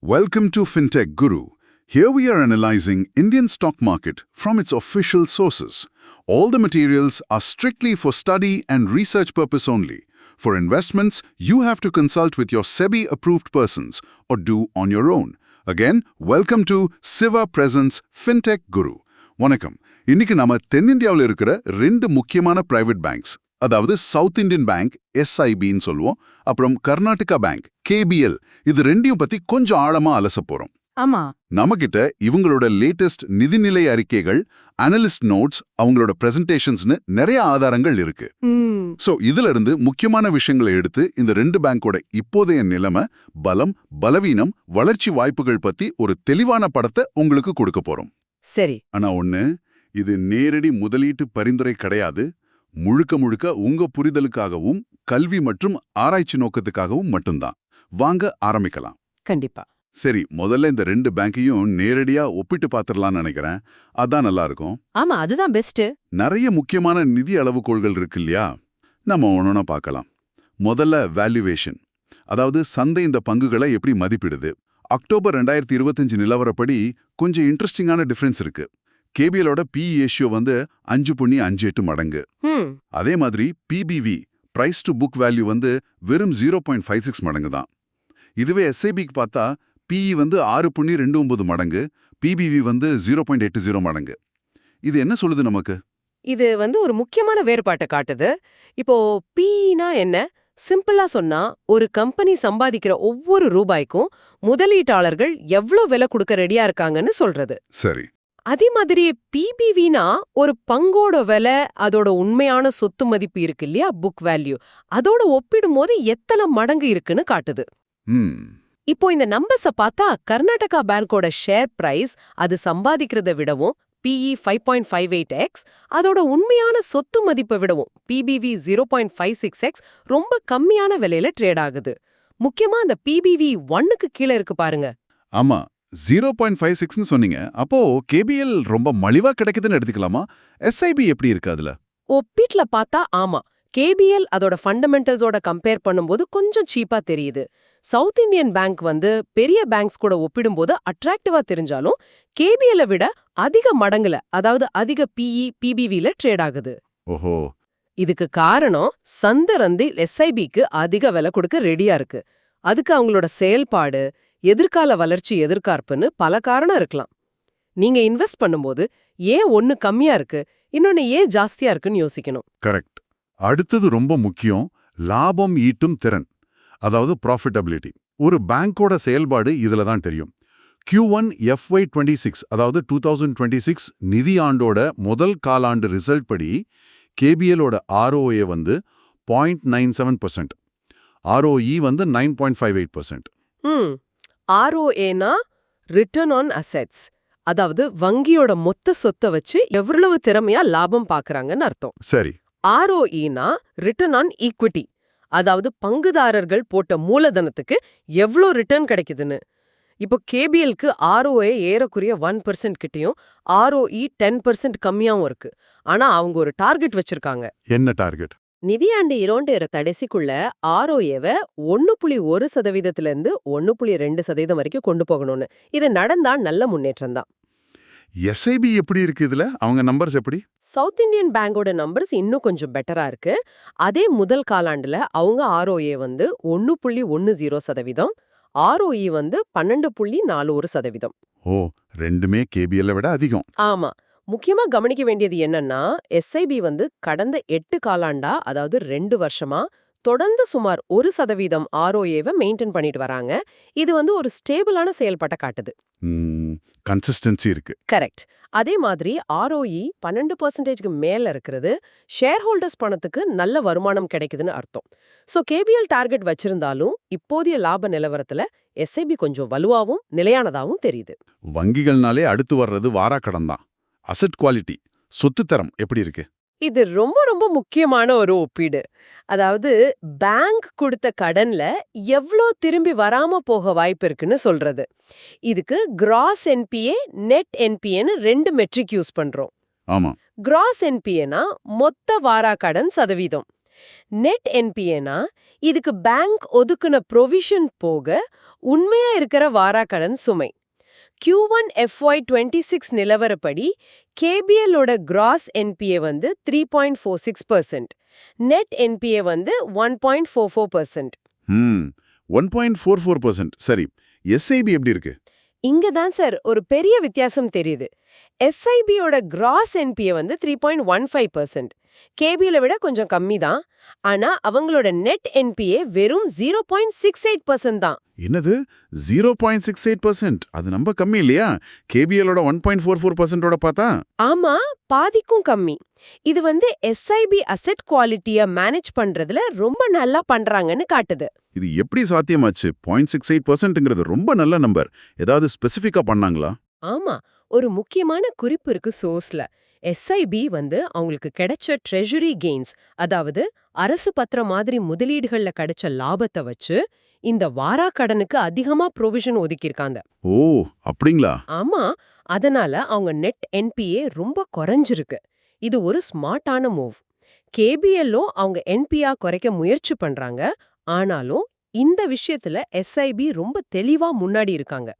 Welcome to FinTech Guru. Here we are analyzing Indian stock market from its official sources. All the materials are strictly for study and research purpose only. For investments, you have to consult with your SEBI-approved persons or do on your own. Again, welcome to Siva Presents FinTech Guru. வணக்கம். இன்னைக்கு நாம தென்னிந்தியாவில் இருக்கிற ரெண்டு முக்கியமான private banks, அதாவது south Indian bank SIBன்னு சொல்லுவோம், அப்புறம் கர்நாடகா பேங்க் KBL, இது ரெண்டையும் பத்தி கொஞ்சம் ஆழமா அலச போறோம். ஆமா, நமக்கிட்ட இவங்களோட லேட்டஸ்ட் நிதிநிலை அறிக்கைகள், அனலிஸ்ட் நோட்ஸ், அவங்களோட பிரசன்டேஷன்ஸ்னு நிறைய ஆதாரங்கள் இருக்கு. சோ இதுல இருந்து முக்கியமான விஷயங்களை எடுத்து இந்த ரெண்டு பேங்கோட இப்போதைய நிலைமை, பலம், பலவீனம், வளர்ச்சி வாய்ப்புகள் பத்தி ஒரு தெளிவான படத்தை உங்களுக்கு கொடுக்க போறோம். சரி. ஆனா ஒண்ணு, இது நேரடி முதலீட்டு பரிந்துரை கிடையாது. முழுக்க முழுக்க உங்க புரிதலுக்காகவும் கல்வி மற்றும் ஆராய்ச்சி நோக்கத்துக்காகவும் மட்டும்தான். வாங்க ஆரம்பிக்கலாம். கண்டிப்பா. சரி, முதல்ல இந்த ரெண்டு பேங்கையும் நேரடியா ஒப்பிட்டு பார்த்துடலாம்னு நினைக்கிறேன். அதான் நல்லா இருக்கும். ஆமா, அதுதான் பெஸ்ட். நிறைய முக்கியமான நிதி அளவுகோல்கள் இருக்கு இல்லையா? நம்ம ஒன்னொன்னா பார்க்கலாம். முதல்ல வேல்யூவேஷன், அதாவது சந்தை இந்த பங்குகளை எப்படி மதிப்பிடுது. அக்டோபர் 2025 நிலவரப்படி கொஞ்சம் இன்ட்ரெஸ்டிங்கான டிஃபரன்ஸ் இருக்கு. கேபிஎலோட PE ரேஷியோ 5.58 மடங்கு. அதே மாதிரி PBV, price to book value வெறும் 0.56 மடங்கு தான். இதுவே SIBக்கு பார்த்தா PE 6.29 மடங்கு, PBV 0.80 மடங்கு. இது என்ன சொல்லுது நமக்கு? இது ஒரு முக்கியமான வேறுபாட்டை காட்டுது. இப்போ PEனா என்ன? சிம்பிளா சொன்னா, ஒரு கம்பெனி சம்பாதிக்கிற ஒவ்வொரு ரூபாய்க்கும் முதலீட்டாளர்கள் எவ்வளவு விலை கொடுக்க ரெடியா இருக்காங்கன்னு சொல்றது. சரி. அதே மாதிரி PBVனா ஒரு பங்கோட விலை, அதோட உண்மையான சொத்து மதிப்பு இருக்கு இல்லையா, புக் வேல்யூ, அதோட ஒப்பிடும்போது எத்தனை மடங்கு இருக்குன்னு காட்டுது. இப்போ இந்த நம்பர்ஸ பார்த்தா கர்நாடகா பேங்கோட ஷேர் பிரைஸ் அது சம்பாதிக்கிறத விடவும் PE 5.58x, அதோட உண்மையான சொத்து மதிப்பை விடவும் PBV 0.56x ரொம்ப கம்மியான விலையில ட்ரேட் ஆகுது. முக்கியமா அந்த PBV 1க்கு கீழே இருக்கு பாருங்க. ஆமா, 0.56ன்னு சொன்னீங்க. அப்போ KBL ரொம்ப மலிவா கிடைக்குதுன்னு எடுத்துக்கலாமா? SIB எப்படி இருக்கு அதுல? ஒப்பீட்ல பார்த்தா ஆமா, KBL அதோட ஃபண்டமெண்டல்ஸோட கம்பேர் பண்ணும்போது கொஞ்சம் சீப்பா தெரியுது. சவுத் இந்தியன் பேங்க் பெரிய பேங்க்ஸ் கூட ஒப்பிடும்போது அட்ராக்டிவா தெரிஞ்சாலும் KBL விட அதிக மடங்குல, அதாவது அதிக PE PBVல ட்ரேட் ஆகுது. ஓஹோ. இதுக்கு காரணம் சந்தை SIBக்கு அதிக விலை கொடுக்க ரெடியா இருக்கு. அதுக்கு அவங்களோட செயல்பாடு, எதிர்கால வளர்ச்சி எதிர்பார்ப்புன்னு பல காரணம் இருக்கலாம். நீங்க இன்வெஸ்ட் பண்ணும்போது ஏன் ஒன்னு கம்மியா இருக்கு, இன்னொன்னு ஏன் ஜாஸ்தியா இருக்குன்னு யோசிக்கணும். கரெக்ட். அடுத்தது ரொம்ப முக்கியம், லாபம் ஈட்டும் திறன், அதாவது ப்ராஃபிட்டபிலிட்டி. ஒரு பேங்கோட செயல்பாடு இதுல தான் தெரியும். Q1 FY26, அதாவது 2026 நிதி ஆண்டோட முதல் காலாண்டு ரிசல்ட் படி KBLோட ROA 0.97%, ROE 9.58%. ROAனா ரிட்டர்ன் ஆன் அசெட்ஸ், அதாவது வங்கியோட மொத்த சொத்தை வச்சு எவ்வளவு திறமையா லாபம் பாக்குறாங்கன்னு அர்த்தம். சரி. ROEனா ரிட்டர்ன் ஆன் ஈக்விட்டி, அதாவது பங்குதாரர்கள் போட்ட மூலதனத்துக்கு எவ்வளோ ரிட்டர்ன் கிடைக்குதுன்னு. இப்போ KBLக்கு ROA ஏறக்குறைய 1% கிட்டயும் ROE 10% கம்மியாவும் இருக்கு. ஆனா அவங்க ஒரு டார்கெட் வச்சிருக்காங்க. என்ன டார்கெட்? நிதியாண்டு 2 கடைசிக்குள்ள ROAவை 1.1%லிருந்து 1.2% வரைக்கும் கொண்டு போகணும்னு. இது நடந்தா நல்ல முன்னேற்றம் தான். SIB எப்படி இருக்கு இதுல? அவங்க நம்பர்ஸ் எப்படி? சவுத் இந்தியன் பேங்கோட நம்பர்ஸ் இன்னும் கொஞ்சம் பெட்டரா இருக்கு. அதே முதல் காலாண்டுல அவங்க ROA 1.10%, ROE 12.41%. ஓ, ரெண்டுமே KBL விட அதிகம். ஆமா. முக்கியமா கவனிக்க வேண்டியது என்னன்னா, SIB கடந்த 8 காலாண்டா, அதாவது 2 வருஷமா தொடர்ந்து சுமார் 1% ROAவை மெயின்டைன் பண்ணிட்டு வராங்க. இது ஒரு ஸ்டேபிளான செயல்பாட்டை காட்டுது. கன்சிஸ்டன்சி இருக்கு. கரெக்ட். அதே மாதிரி ROE 12%க்கு மேல இருக்கிறது ஷேர் ஹோல்டர்ஸ் பணத்துக்கு நல்ல வருமானம் கிடைக்குதுன்னு அர்த்தம். சோ KBL டார்கெட் வச்சிருந்தாலும் இப்போதைய லாப நிலவரத்துல SIB கொஞ்சம் வலுவாவும் நிலையானதாவும் தெரியுது. வங்கிகள்னாலே அடுத்து வர்றது வாராக்கடன் தான். அசெட் குவாலிட்டி, சொத்து தரம் எப்படி இருக்கு? இது ரொம்ப ரொம்ப முக்கியமான ஒரு ஒப்பீடு. அதாவது பேங்க் கொடுத்த கடன்ல எவ்ளோ திரும்பி வராம போக வாய்ப்பு இருக்குன்னு சொல்றது. இதுக்கு கிராஸ் NPA, நெட் NPAன்னு 2 மெட்ரிக் யூஸ் பண்றோம். ஆமா. கிராஸ் NPAனா மொத்த வாராக்கடன் சதவீதம். நெட் என்பிஏனா இதுக்கு பேங்க் ஒதுக்குன ப்ரொவிஷன் போக உண்மையா இருக்கிற வாராக்கடன் சுமை. Q1 FY26 நிலவரப்படி கேபிஎல்லோட கிராஸ் என்பிஏ வந்து 3.46%, நெட் என்பிஏ வந்து 1.44%. 1.44%. சரி, எஸ்ஐபி எப்படி இருக்கு? இங்க தான் சார் ஒரு பெரிய வித்தியாசம் தெரியுது. எஸ்ஐபியோட கிராஸ் என்பிஏ வந்து 3.15%, கேபிஎல விட கொஞ்சம் கம்மி தான். ஆனா அவங்களோட நெட் என்பிஏ வெறும் 0.68% தான். என்னது 0.68%? அது ரொம்ப கம்மி இல்லையா? கேபிஎலோட 1.44%ஓட பார்த்தா? ஆமா, பாதிக்கும் கம்மி. இது வந்து எஸ்ஐபி அசெட் குவாலிட்டிய மேனேஜ் பண்றதுல ரொம்ப நல்லா பண்றாங்கன்னு காட்டுது. இது எப்படி சாத்தியமாச்சு? 0.68%ங்கிறது ரொம்ப நல்ல நம்பர். ஏதாவது ஸ்பெசிஃபிக்கா பண்ணாங்களா? ஆமா, ஒரு முக்கியமான குறிப்பு இருக்கு சோர்ஸ்ல. எஸ்ஐபி வந்து அவங்களுக்கு கிடைச்ச ட்ரெஷரி கெயின்ஸ், அதாவது அரசு பத்திரம் மாதிரி முதலீடுகள்ல கிடைச்ச லாபத்தை வச்சு இந்த வாராக்கடனுக்கு அதிகமா ப்ரொவிஷன் ஒதுக்கியிருக்காங்க. ஓ, அப்படிங்களா? ஆமா, அதனால அவங்க நெட் என்பிஏ ரொம்ப குறைஞ்சிருக்கு. இது ஒரு ஸ்மார்ட்டான மூவ். கேபிஎல்லும் அவங்க என்பிஆ குறைக்க முயற்சி பண்றாங்க. ஆனாலும் இந்த விஷயத்துல எஸ்ஐபி ரொம்ப தெளிவா முன்னாடி இருக்காங்க.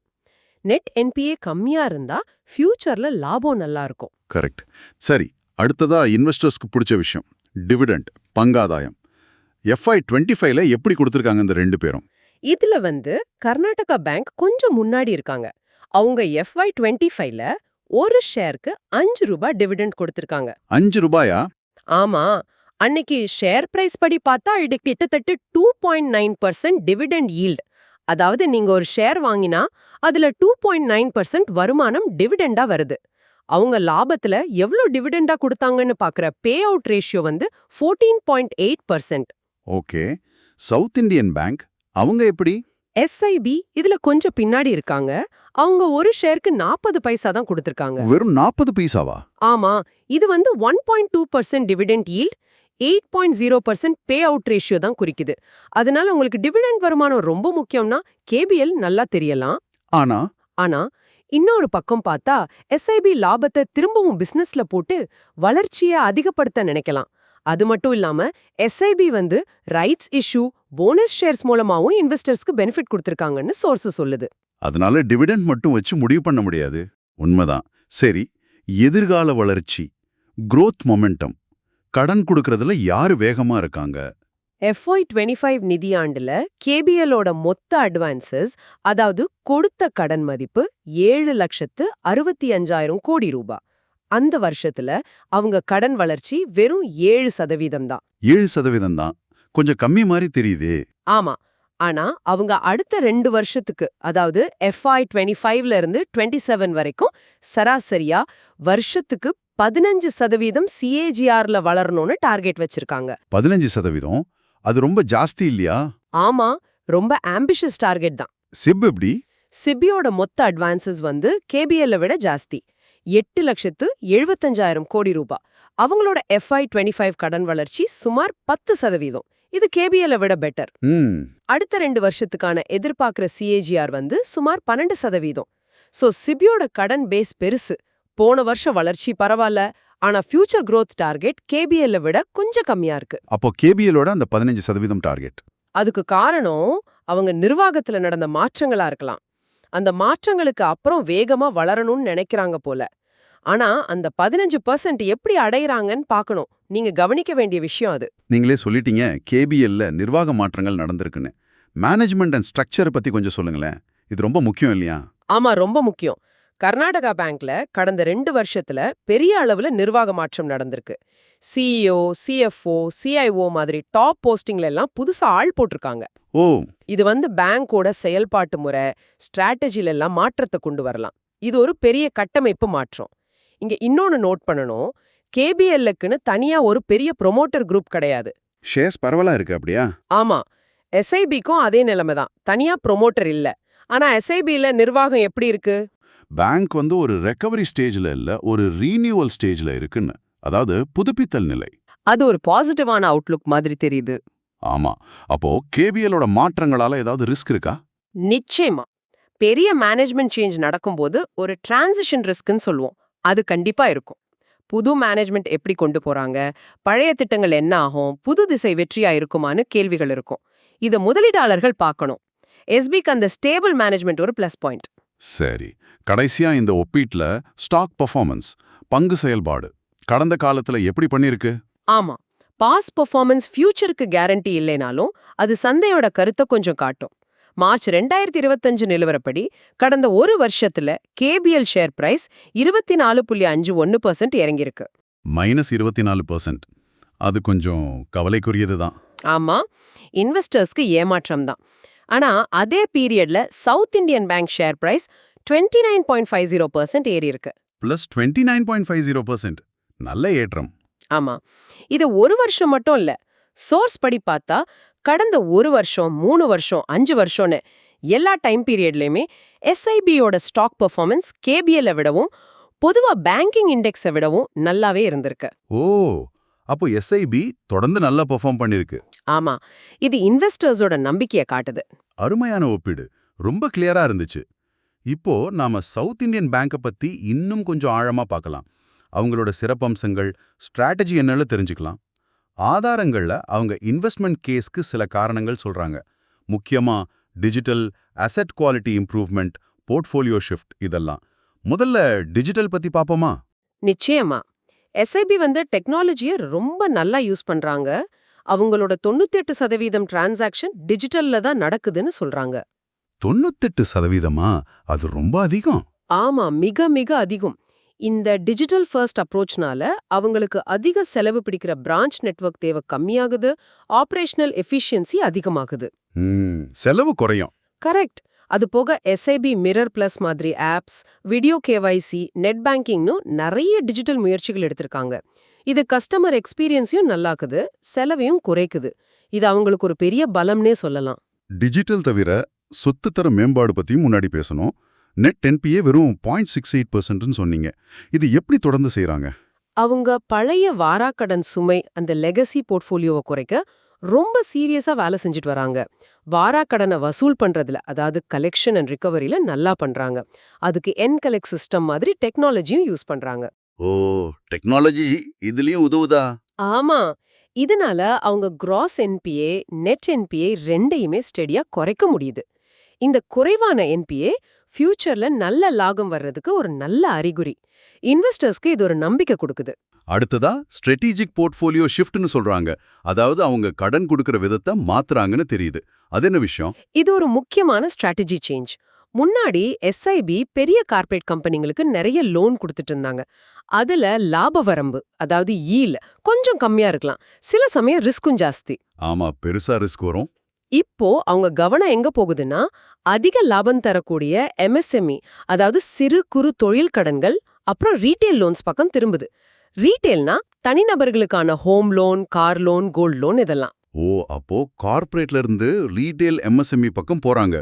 நெட் என்பிஏ கம்மியா இருந்தா ஃபியூச்சர்ல லாபம் நல்லா இருக்கும். கரெக்ட். சரி, அடுத்ததா இன்வெஸ்டர்ஸ்க்கு பிடிச்ச விஷயம், டிவிடெண்ட், பங்காதாயம். FY25ல எப்படி கொடுத்திருக்காங்க இந்த ரெண்டு பேரும்? இதுல வந்து கர்நாடகா பேங்க் கொஞ்சம் முன்னாடி இருக்காங்க. அவங்க FY25ல ஒரு ஷேருக்கு 5 ரூபாய் டிவிடெண்ட் கொடுத்திருக்காங்க. 5 ரூபாயா? ஆமா, அன்னைக்கு ஷேர் பிரைஸ் படி பார்த்தா இது கிட்டத்தட்ட 2.9% டிவிடெண்ட் ஈல்ட். அதாவது நீங்க ஒரு ஷேர் வாங்கினா அதுல 2.9% வருமானம் டிவிடெண்டா வருது. அவங்க லாபத்துல எவ்வளவு டிவிடெண்டா கொடுத்தாங்கன்னு பாக்குற பே அவுட் ரேஷியோ வந்து 14.8%. ஓகே. சவுத் இந்தியன் பேங்க் அவங்க எப்படி? எஸ்ஐபி இதுல கொஞ்சம் பின்னாடி இருக்காங்க. அவங்க ஒரு ஷேருக்கு 40 பைசா தான் கொடுத்திருக்காங்க. வெறும் 40 பைசாவா? ஆமா, இது வந்து 1.2% dividend yield, 8.0% pay out ratio தான் குறிக்குது. அதனால உங்களுக்கு டிவிடெண்ட் வருமானம் ரொம்ப முக்கியம்னா கேபிஎல் நல்லா தெரியலாம். ஆனா இன்னொரு பக்கம் பார்த்தா எஸ்ஐபி லாபத்தை திரும்பவும் பிசினஸ்ல போட்டு வளர்ச்சியை அதிகப்படுத்த நினைக்கலாம். அது மட்டும் இல்லாம எஸ்ஐபி வந்து ரைட்ஸ் இஷ்யூ, போனஸ் ஷேர்ஸ் மூலமாவும் இன்வெஸ்டர்ஸ்க்கு பெனிஃபிட் கொடுத்திருக்காங்கன்னு சோர்ஸ் சொல்லுது. அதனால டிவிடெண்ட் மட்டும் வச்சு முடிவு பண்ண முடியாது. உண்மைதான். சரி, எதிர்கால வளர்ச்சி, growth மொமெண்டம், கடன் கொடுக்கறதுல யாரு வேகமா இருக்காங்க? FY25 நிதியாண்டுல கேபிஎலோட மொத்த அட்வான்சஸ், அதாவது கொடுத்த கடன் மதிப்பு 7,65,000 கோடி ரூபாய். அந்த வருஷத்துல அவங்க கடன் வளர்ச்சி வெறும் 7% தான். 7% தான். கொஞ்சம் கம்மி மாதிரி தெரியுதே. ஆமா, ஆனா அவங்க அடுத்த 2 வருஷத்துக்கு, அதாவது FY25ல இருந்து 27 வரைக்கும் சராசரியா வருஷத்துக்கு 15% CAGRல வளரணும்னு டார்கெட் வச்சிருக்காங்க. 15%? அது ரொம்ப ஜாஸ்தி இல்லையா? ஆமா, ரொம்ப ஆம்பிஷியஸ் டார்கெட் தான். சிப் எப்படி? சிபியோட மொத்த அட்வான்சஸ் வந்து கேபிஎல்ல விட ஜாஸ்தி, 8,75,000 கோடி ரூபாய். அவங்களோட FY25 கடன் வளர்ச்சி சுமார் 10%. இது கேபிஎல்ல விட பெட்டர். அடுத்த 2 வருஷத்துக்கான எதிர்பார்க்கிற CAGR வந்து சுமார் 12%. சோ சிபியோட கடன் பேஸ் பெருசு. போன வருஷம் வளர்ச்சி பரவாயில்ல, ஆனா ஃபியூச்சர் growth டார்கெட் கேபிஎல்ல விட கொஞ்சம் கம்மியா இருக்கு. அப்போ கேபிஎலோட அந்த 15% டார்கெட். அதுக்கு காரணம் அவங்க நிர்வாகத்துல நடந்த மாற்றங்களா இருக்கலாம். அந்த மாற்றங்களுக்கு அப்புறம் வேகமா வளரணும்னு நினைக்கிறாங்க போல. ஆனா அந்த 15% எப்படி அடையறாங்கன்னு பார்க்கணும். நீங்க கவனிக்க வேண்டிய விஷயம் அது. நீங்களே சொல்லிட்டீங்க கேபிஎல்ல நிர்வாக மாற்றங்கள் நடந்திருக்குன்னு. மேனேஜ்மெண்ட் அண்ட் ஸ்ட்ரக்சர் பத்தி கொஞ்சம் சொல்லுங்களேன். இது ரொம்ப முக்கியம் இல்லையா? ஆமா, ரொம்ப முக்கியம். கர்நாடகா பேங்க்ல கடந்த 2 வருஷத்துல பெரிய அளவுல நிர்வாக மாற்றம் நடந்திருக்கு. CEO, CFO, CIO மாதிரி டாப் போஸ்டிங்ல எல்லாம் புதுசா ஆள் போட்டிருக்காங்க. ஓ, இது வந்து பேங்கோட செயல்பாட்டு முறை, ஸ்ட்ராட்டஜில எல்லாம் மாற்றத்தை கொண்டு வரலாம். இது ஒரு பெரிய கட்டமைப்பு மாற்றம். இங்க இன்னொன்னு நோட் பண்ணணும், கேபிஎல்லுக்குன்னு தனியா ஒரு பெரிய ப்ரொமோட்டர் குரூப் கிடையாது. ஷேர்ஸ் பரவலா இருக்கு அப்படியா? ஆமா, எஸ்ஐபிக்கும் அதே நிலைமை தான். தனியா ப்ரொமோட்டர் இல்ல. ஆனா எஸ்ஐபில நிர்வாகம் எப்படி இருக்கு? பேங்க் வந்து ஒரு ரெக்கவரி ஸ்டேஜ்ல இல்ல, ஒரு ரீனியூவல் ஸ்டேஜ்ல இருக்குன்னு. அதாவது புதுப்பித்தல் நிலை. அது ஒரு பாசிட்டிவான அவுட்லுக் மாதிரி தெரியுது. ஆமா. அப்போ கேபிஎலோட மாற்றங்களால ஏதாவது ரிஸ்க் இருக்கா? நிச்சயமா. பெரிய மேனேஜ்மெண்ட் சேஞ்ச் நடக்கும்போது ஒரு டிரான்சிஷன் ரிஸ்க்னு சொல்லுவோம். அது கண்டிப்பா இருக்கும். புது மேனேஜ்மெண்ட் எப்படி கொண்டு போறாங்க, பழைய திட்டங்கள் என்ன ஆகும், புது திசை வெற்றியா இருக்குமான்னு கேள்விகள் இருக்கும். இத முதலீட்டாளர்கள் பார்க்கணும். எஸ்பிக்கு அந்த ஸ்டேபிள் மேனேஜ்மெண்ட் ஒரு ப்ளஸ் பாயிண்ட். சரி, கடைசியா இந்த ஒப்பீட்ல ஸ்டாக் பெர்ஃபார்மன்ஸ், பங்கு செயல்பாடு கடந்த காலத்துல எப்படி பண்ணிருக்கு? ஆமா, பாஸ்ட் பெர்ஃபார்மன்ஸ் ஃபியூச்சருக்கு கேரண்டி இல்லைனாலும் அது சந்தையோட கருத்தை கொஞ்சம் காட்டும். மார்ச் 2025 நிலவரப்படி கடந்த ஒரு வருஷத்துல கேபிஎல் ஷேர் பிரைஸ் 24.51% இறங்கியிருக்கு. -24%. அது கொஞ்சம் கவலைக்குரியது தான். ஆமா, இன்வெஸ்டர்ஸ்க்கு ஏமாற்றம் தான். ஆனா அதே பீரியட்ல South Indian Bank share price 29.50% ஏறி இருக்கு. +29.50%. நல்ல ஏற்றம். ஆமா, இது ஒரு வருஷம் மட்டும் இல்ல. சோர்ஸ் படி பார்த்தா கடந்த ஒரு வருஷம், 3 வருஷம், 5 வருஷம்னு எல்லா டைம் பீரியட்லயுமே எஸ்ஐபியோட ஸ்டாக் பெர்ஃபார்மன்ஸ் கேபிஎல்லை விடவும் பொதுவா பேங்கிங் இண்டெக்ஸை விடவும் நல்லாவே இருந்திருக்கு. ஓ, அப்போ எஸ்ஐபி தொடர்ந்து நல்லா பெர்ஃபார்ம் பண்ணிருக்கு. ஆமா, இது இன்வெஸ்டர்ஸோட நம்பிக்கையை காட்டுது. அருமையான ஒப்பீடு, ரொம்ப கிளியரா இருந்துச்சு. இப்போ நாம சவுத் இந்தியன் பேங்கை பத்தி இன்னும் கொஞ்சம் ஆழமா பார்க்கலாம். அவங்களோட சிறப்பம்சங்கள், ஸ்ட்ராட்டஜி என்னன்னு தெரிஞ்சுக்கலாம். ஆதாரங்கள்ல அவங்க இன்வெஸ்ட்மெண்ட் கேஸ்க்கு சில காரணங்கள் சொல்றாங்க. முக்கியமா digital, asset quality improvement, portfolio shift இதெல்லாம். முதல்ல டிஜிட்டல் பத்தி பாப்போமா? நிச்சயமா, எஸ்ஐபி டெக்னாலஜியை ரொம்ப நல்லா யூஸ் பண்றாங்க. அவங்களோட 98% டிரான்சாக்ஷன் டிஜிட்டல்ல தான் நடக்குதுன்னு சொல்றாங்க. 98%? அது ரொம்ப அதிகம். ஆமா, மிக மிக அதிகம். இந்த டிஜிட்டல் ஃபர்ஸ்ட் அப்ரோச்னால அவங்களுக்கு அதிக செலவு பிடிக்கிற பிரான்ச் நெட்வொர்க் தேவை கம்மியாகுது, ஆபரேஷனல் எஃபிஷியன்சி அதிகமாகுது. செலவு குறையும். கரெக்ட். அது போக எஸ்ஐபி மிரர் பிளஸ் மாதிரி ஆப்ஸ், வீடியோ கேவைசி, நெட் பேங்கிங்னு நிறைய டிஜிட்டல் முயற்சிகள் எடுத்திருக்காங்க. இது கஸ்டமர் எக்ஸ்பீரியன்ஸையும் நல்லாக்குது, செலவையும் குறைக்குது. இது அவங்களுக்கு ஒரு பெரிய பலம்னே சொல்லலாம். டிஜிட்டல் தவிர சொத்து தர மேம்பாடு பத்தியும் முன்னாடி பேசணும். நெட் என்பிஏ வெறும் 0.68% சொன்னீங்க. இது எப்படி தொடர்ந்து செய்றாங்க? அவங்க பழைய வாராக்கடன் சுமை, அந்த லெகசி போர்ட்ஃபோலியோவை குறைக்க ரொம்ப சீரியஸா வேலை செஞ்சுட்டு வராங்க. வாராக்கடனை வசூல் பண்றதுல, அதாவது கலெக்ஷன் அண்ட் ரிகவரியில நல்லா பண்றாங்க. அதுக்கு என்கலெக்ட் சிஸ்டம் மாதிரி டெக்னாலஜியும் யூஸ் பண்றாங்க. ஓ, டெக்னாலஜி இதுலயும் உதவுதா? ஆமா, இதனால அவங்க கிராஸ் என்பிஏ, நெட் என்பிஏ ரெண்டையுமே ஸ்டெடியா குறைக்க முடியுது. இந்த குறைவான என்பிஏ ஃபியூச்சர்ல நல்ல லாபம் வர்றதுக்கு ஒரு நல்ல அறிகுறி. இன்வெஸ்டர்ஸ்க்கு இது ஒரு நம்பிக்கை கொடுக்குது. அடுத்ததா ஸ்ட்ராட்டஜிக் போர்ட்ஃபோலியோ ஷிஃப்ட்னு சொல்றாங்க. அதாவது அவங்க கடன் கொடுக்கிற விதத்தை மாத்துறாங்கன்னு தெரியுது. அது என்ன விஷயம்? இது ஒரு முக்கியமான ஸ்ட்ராட்டஜி சேஞ்ச். முன்னாடி எஸ்ஐபி பெரிய கார்ப்பரேட் கம்பெனிங்களுக்கு நிறைய லோன் கொடுத்துட்டு இருந்தாங்க. அதுல லாப வரம்பு, அதாவது ஈல் கொஞ்சம் கம்மியா இருக்கலாம், சில சமயம் ரிஸ்க்கும் ஜாஸ்தி. ஆமா, பெருசா ரிஸ்க் வரும். இப்போ அவங்க கவனம் எங்க போகுதுன்னா, அதிக லாபம் தரக்கூடிய எம்எஸ்எம்இ, அதாவது சிறு குறு தொழில் கடன்கள், அப்புறம் ரீட்டெயில் லோன்ஸ் பக்கம் திரும்புது. ரீட்டெயில்னா தனிநபர்களுக்கான home loan, car loan, gold loan இதெல்லாம். ஓ, அப்போ கார்ப்பரேட்ல இருந்து ரீட்டெயில் எம்எஸ்எம்இ பக்கம் போறாங்க.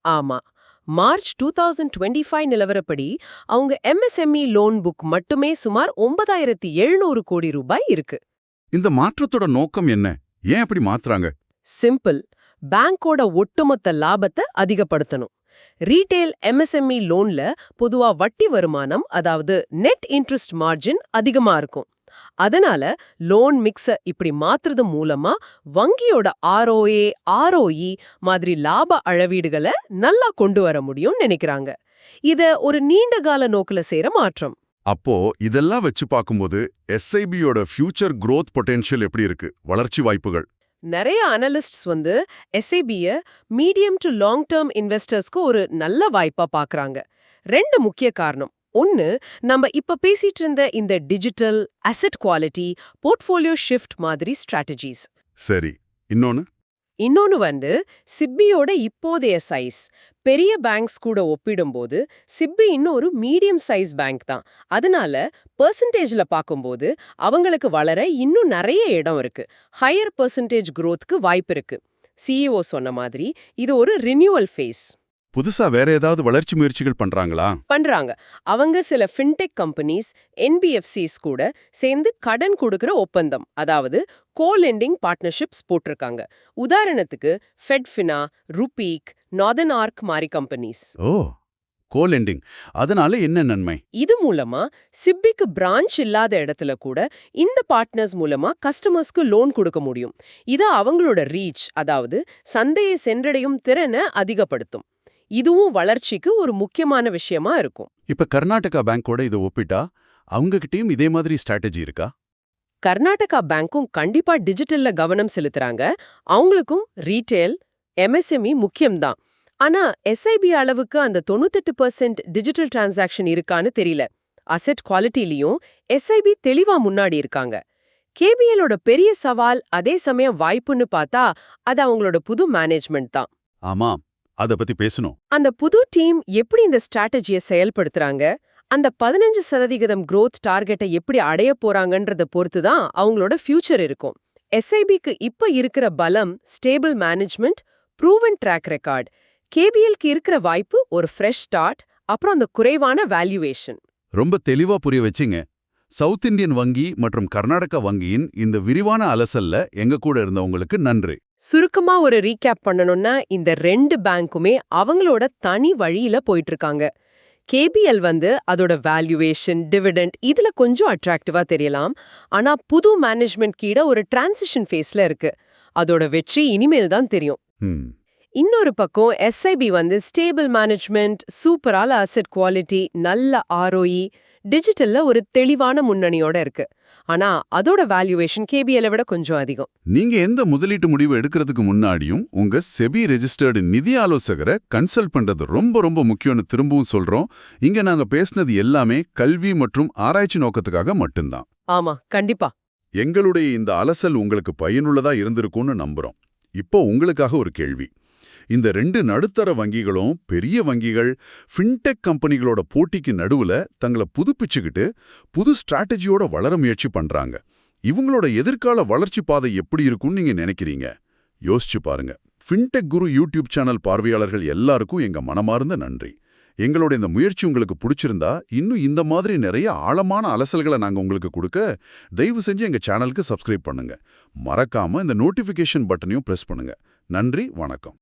ஆமா, மார்ச் 2025 நிலவரப்படி அவங்க எம்எஸ்எம்இ லோன் புக் மட்டுமே சுமார் 9,700 கோடி ரூபாய் இருக்கு. இந்த மாற்றத்தோட நோக்கம் என்ன? ஏன் அப்படி மாத்துறாங்க? சிம்பிள், பேங்கோட ஒட்டுமொத்த லாபத்தை அதிகப்படுத்தணும். ரீட்டெயில் எம்எஸ்எம்இ லோன்ல பொதுவா வட்டி வருமானம், அதாவது நெட் இன்ட்ரெஸ்ட் மார்ஜின் அதிகமா இருக்கும். அதனால லோன் மிக்ஸ இப்படி மாத்துறது மூலமா வங்கியோட ஆர்ஓஏ, ஆர்ஓஇ மாதிரி லாப அளவீடுகளை நல்லா கொண்டு வர முடியும்னு நினைக்கிறாங்க. இத ஒரு நீண்ட கால நோக்குல செய்யற மாற்றம். அப்போ இதெல்லாம் வச்சு பார்க்கும்போது எஸ்ஐபியோட ஃபியூச்சர் growth பொட்டென்ஷியல் எப்படி இருக்கு? வளர்ச்சி வாய்ப்புகள். நிறைய அனலிஸ்ட்ஸ் எஸ்ஐபிய மீடியம் டு லாங் டேர்ம் இன்வெஸ்டர்ஸ்க்கு ஒரு நல்ல வாய்ப்பா பாக்குறாங்க. 2 முக்கிய காரணம். ஒன்னு, நம்ம இப்ப பேசிட்டு இருந்த இந்த digital, asset quality, portfolio shift மாதிரி ஸ்ட்ராட்டஜிஸ். சரி, இன்னொன்னு இன்னொன்னு சிப்பியோட இப்போதைய சைஸ். பெரிய பேங்க்ஸ் கூட ஒப்பிடும்போது சிப்பி இன்னும் ஒரு மீடியம் சைஸ் பேங்க் தான். அதனால பெர்சன்டேஜ்ல பார்க்கும்போது அவங்களுக்கு வளர இன்னும் நிறைய இடம் இருக்கு. ஹையர் பெர்சன்டேஜ் growthக்கு வாய்ப்பு இருக்கு. சிஇஓ சொன்ன மாதிரி இது ஒரு ரினியூவல் ஃபேஸ். புதுசா வேற ஏதாவது வளர்ச்சி முயற்சிகள் பண்றாங்களா? பண்றாங்க. அவங்க சில ஃபின்டெக் கம்பெனிஸ், என்பிஎஃப்சிஸ் கூட சேர்ந்து கடன் கொடுக்கிற ஒப்பந்தம், அதாவது கோ-லெண்டிங் பார்ட்னர்ஷிப்ஸ் போட்டிருக்காங்க. உதாரணத்துக்கு ஃபெட்ஃபினா, ருபீக், நார்தர்ன் ஆர்க் மாதிரி கம்பெனிஸ். ஓ, கோலெண்டிங். அதனால என்ன நன்மை? இது மூலமா சிப்பிக்கு பிரான்ச் இல்லாத இடத்துல கூட இந்த பார்ட்னர்ஸ் மூலமா கஸ்டமர்ஸ்க்கு லோன் கொடுக்க முடியும். இது அவங்களோட ரீச், அதாவது சந்தையை சென்றடையும் திறனை அதிகப்படுத்தும். இதுவும் வளர்ச்சிக்கு ஒரு முக்கியமான விஷயமா இருக்கும். இப்ப கர்நாடகா பேங்கோட இதை ஒப்பிட்டா அவங்க கிட்டயும் இதே மாதிரி ஸ்ட்ராட்டஜி இருக்கா? கர்நாடகா பேங்க்கும் கண்டிப்பா டிஜிட்டல்ல கவனம் செலுத்துறாங்க. அவங்களுக்கும் ரீட்டெயில், எம்எஸ்எம்இ முக்கியம்தான். ஆனா எஸ்ஐபி அளவுக்கு அந்த 98% டிஜிட்டல் டிரான்சாக்ஷன் இருக்கான்னு தெரியல. அசெட் குவாலிட்டிலையும் எஸ்ஐபி தெளிவா முன்னாடி இருக்காங்க. கேபிஎலோட பெரிய சவால், அதே சமயம் வாய்ப்புன்னு பார்த்தா அது அவங்களோட புது மேனேஜ்மெண்ட் தான். ஆமாம், அத பத்தி பேசணும். அந்த புது டீம் எப்படி இந்த ஸ்ட்ராட்டஜியை செயல்படுத்துறாங்க, அந்த 15% growth டார்கெட்டை எப்படி அடைய போறாங்கன்றத பொறுத்து தான் அவங்களோட ஃபியூச்சர் இருக்கும். எஸ்ஐபிக்கு இப்ப இருக்கிற பலம் stable management, proven track record. கேபிஎல்க்கு இருக்கிற வாய்ப்பு ஒரு ஃப்ரெஷ் ஸ்டார்ட், அப்புறம் அந்த குறைவான வேல்யூவேஷன். ரொம்ப தெளிவா புரிய வச்சிங்க. சவுத் இந்தியன் வங்கி மற்றும் கர்நாடகா வங்கியின் இந்த விரிவான அலசல்ல எங்க கூட இருந்தவங்களுக்கு நன்றி. சுருக்கமா ஒரு ரீகேப் பண்ணணும்னா, இந்த 2 பேங்க்குமே அவங்களோட தனி வழியில போயிட்டு இருக்காங்க. கேபிஎல் அதோட வேல்யூவேஷன், டிவிடெண்ட் இதுல கொஞ்சம் அட்ராக்டிவா தெரியலாம். ஆனா புது மேனேஜ்மெண்ட் கீழ ஒரு டிரான்சிஷன் ஃபேஸ்ல இருக்கு. அதோட வெற்றி இனிமேல் தான் தெரியும். ம். இன்னொரு பக்கம் எஸ்ஐபி ஸ்டேபிள் மேனேஜ்மெண்ட், சூப்பரால அசெட் குவாலிட்டி, நல்ல ஆர்ஓஇ, டிஜிட்டல்ல ஒரு தெளிவான முன்னணியோட இருக்கு. ஆனா அதோட வேல்யூவேஷன் கேபிஎல்லை விட கொஞ்சம் அதிகம். நீங்க எந்த முதலீட்டு முடிவு எடுக்கிறதுக்கு முன்னாடியும் உங்க செபி ரெஜிஸ்டர்டு நிதி ஆலோசகரை கன்சல்ட் பண்றது ரொம்ப ரொம்ப முக்கியம்னு திரும்பவும் சொல்றோம். இங்க நாங்க பேசினது எல்லாமே கல்வி மற்றும் ஆராய்ச்சி நோக்கத்துக்காக மட்டும்தான். ஆமா, கண்டிப்பா. எங்களுடைய இந்த அலசல் உங்களுக்கு பயனுள்ளதா இருந்திருக்கும்னு நம்புறோம். இப்போ உங்களுக்காக ஒரு கேள்வி. இந்த 2 நடுத்தர வங்கிகளும் பெரிய வங்கிகள், ஃபின்டெக் கம்பெனிகளோட போட்டிக்கு நடுவுல தங்களை புதுப்பிச்சுக்கிட்டு புது ஸ்ட்ராட்டஜியோட வளர முயற்சி பண்றாங்க. இவங்களோட எதிர்கால வளர்ச்சி பாதை எப்படி இருக்கும்னு நீங்க நினைக்கிறீங்க? யோசிச்சு பாருங்க. ஃபின்டெக் குரு யூடியூப் சேனல் பார்வையாளர்கள் எல்லாருக்கும் எங்க மனமார்ந்த நன்றி. எங்களோட இந்த முயற்சி உங்களுக்கு பிடிச்சிருந்தா, இன்னும் இந்த மாதிரி நிறைய ஆழமான அலசல்களை நாங்க உங்களுக்கு கொடுக்க தயவு செஞ்சு எங்க சேனலுக்கு சப்ஸ்கிரைப் பண்ணுங்க. மறக்காம இந்த நோட்டிஃபிகேஷன் பட்டனையும் பிரஸ் பண்ணுங்க. நன்றி, வணக்கம்.